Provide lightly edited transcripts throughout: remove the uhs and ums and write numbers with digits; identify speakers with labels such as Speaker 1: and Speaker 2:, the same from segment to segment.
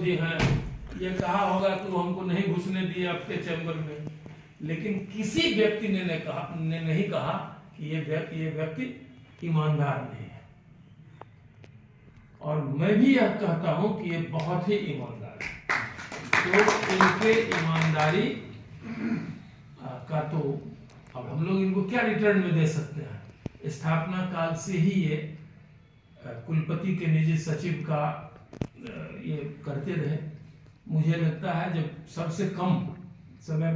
Speaker 1: विरोधी हैं, ये कहा होगा तुम हमको नहीं घुसने दिए आपके चैम्बर में, लेकिन किसी व्यक्ति ने नहीं कहा कि ये व्यक्ति ईमानदार नहीं है। और मैं भी यह कहता हूं कि ये बहुत ही ईमानदार है। तो इनके ईमानदारी का तो अब हम लोग इनको क्या रिटर्न में दे सकते हैं। स्थापना काल से ही ये कुलपति के निजी सचिव का ये करते रहे। मुझे लगता है जब सबसे कम समय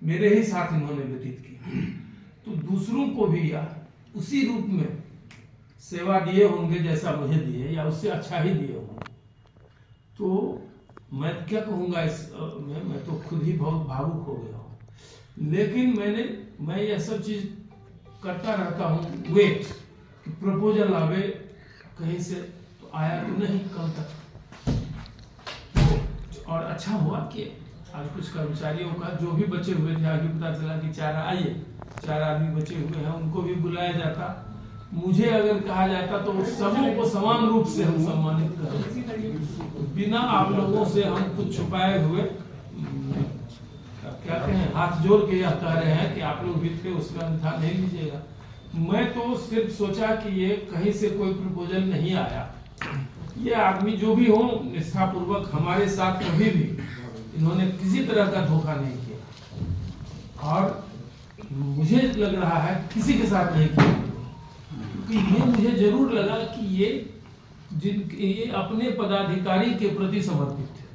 Speaker 1: मेरे ही साथ इन्होंने व्यतीत किया, तो दूसरों को भी या उसी रूप में सेवा दिए होंगे जैसा मुझे दिए, या उससे अच्छा ही दिए होंगे। तो मैं क्या कहूँगा मैं तो खुद ही बहुत भावुक हो गया हूँ। लेकिन मैं यह सब चीज करता रहता हूँ, वेट कि प्रपोजल आवे कहीं से, तो आया तो नहीं कल तक। तो और अच्छा हुआ कि आज कुछ कर्मचारियों का जो भी बचे हुए थे, आगे पता चला कि 4 आदमी बचे हुए हैं, उनको भी बुलाया जाता। मुझे अगर कहा जाता तो सबों को समान रूप से हम सम्मानित करें, बिना आप लोगों से हम कुछ छुपाए हुए क्या कहें, हाथ जोड़ के यह कह रहे हैं कि आप लोग भी थे, उसका अन्यथा नहीं लीजिएगा। मैं तो सिर्फ सोचा कि ये कहीं से कोई प्रपोजल नहीं आया। ये आदमी जो भी हो, निष्ठापूर्वक हमारे साथ कभी भी इन्होंने किसी तरह का धोखा नहीं किया, और मुझे लग रहा है किसी के साथ नहीं किया। क्योंकि ये मुझे जरूर लगा कि ये अपने पदाधिकारी के प्रति समर्पित थे।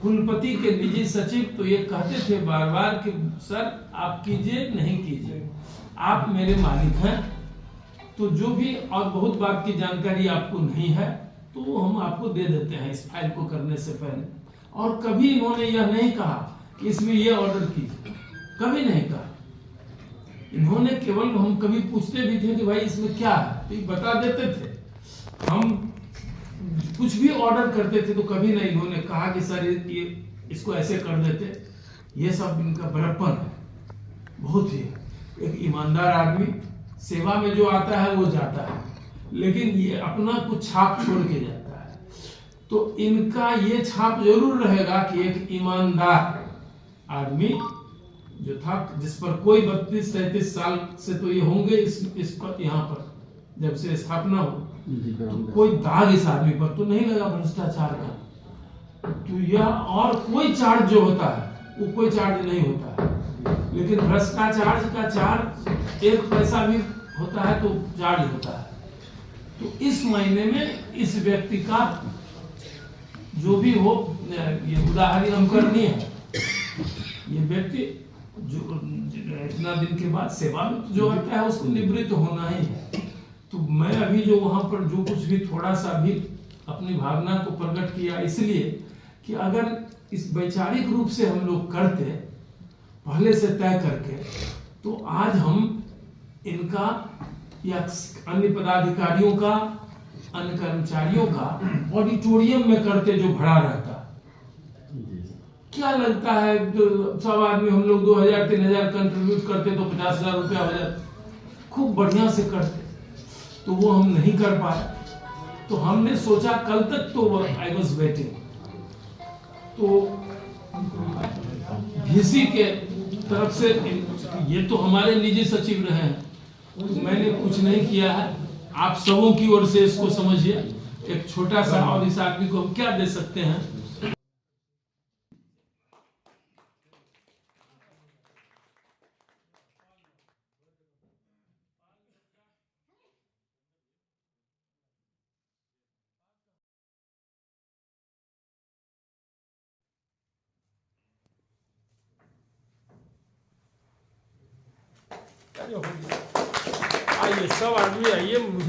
Speaker 1: कुलपति के निजी सचिव तो ये कहते थे बार बार कि सर आप कीजिए नहीं कीजिए, आप मेरे मालिक हैं। तो जो भी और बहुत बात की जानकारी आपको नहीं है तो हम आपको दे देते हैं इस फाइल को करने से पहले। और कभी इन्होंने यह नहीं कहा कि इसमें यह ऑर्डर कीजिए, कभी नहीं कहा। इन्होंने केवल, हम कभी पूछते भी थे कि भाई इसमें क्या है, तो ये बता देते थे। हम कुछ भी ऑर्डर करते थे तो कभी नहीं इन्होंने कहा कि सर ये इसको ऐसे कर देते। ये सब इनका बड़प्पन है, बहुत ही। एक ईमानदार आदमी सेवा में जो आता है वो जाता है, लेकिन ये अपना कुछ छाप छोड़ के जाता है। तो इनका ये छाप जरूर रहेगा कि एक ईमानदार आदमी जो था, जिस पर कोई 32-33 साल से तो ये होंगे इस पर, यहाँ पर जब से स्थापना हो, तो कोई दाग इस आदमी पर तो नहीं लगा भ्रष्टाचार का। तो यह और कोई चार्ज जो होता है वो कोई चार्ज नहीं होता है, लेकिन भ्रष्टाचार का चार्ज 1 पैसा भी होता है तो चार्ज होता है। तो इस महीने में इस व्यक्ति का जो भी हो, ये उदाहरण हम करनी है। ये व्यक्ति जो इतना दिन के बाद सेवा में जो आता है उसको निवृत्त होना ही है। तो मैं अभी जो वहां पर जो कुछ भी थोड़ा सा भी अपनी भावना को प्रकट किया, इसलिए कि अगर इस वैचारिक रूप से हम लोग करते पहले से तय करके, तो आज हम इनका या अन्य पदाधिकारियों का, अन्य कर्मचारियों का ऑडिटोरियम में करते जो भरा रहता। क्या लगता है, सब आदमी हम लोग 2000-3000 कंट्रीब्यूट करते तो 50,000 रुपया हो जाता, खूब बढ़िया से करते। तो वो हम नहीं कर पाए, तो हमने सोचा कल तक तो आई वॉज वेटिंग। तो भीसी के तरफ से, ये तो हमारे निजी सचिव रहे हैं, तो मैंने कुछ नहीं किया है। आप सबों की ओर से इसको समझिए एक छोटा सा, और इस आदमी को हम क्या दे सकते हैं। आइए सब आदमी आइए, मुझे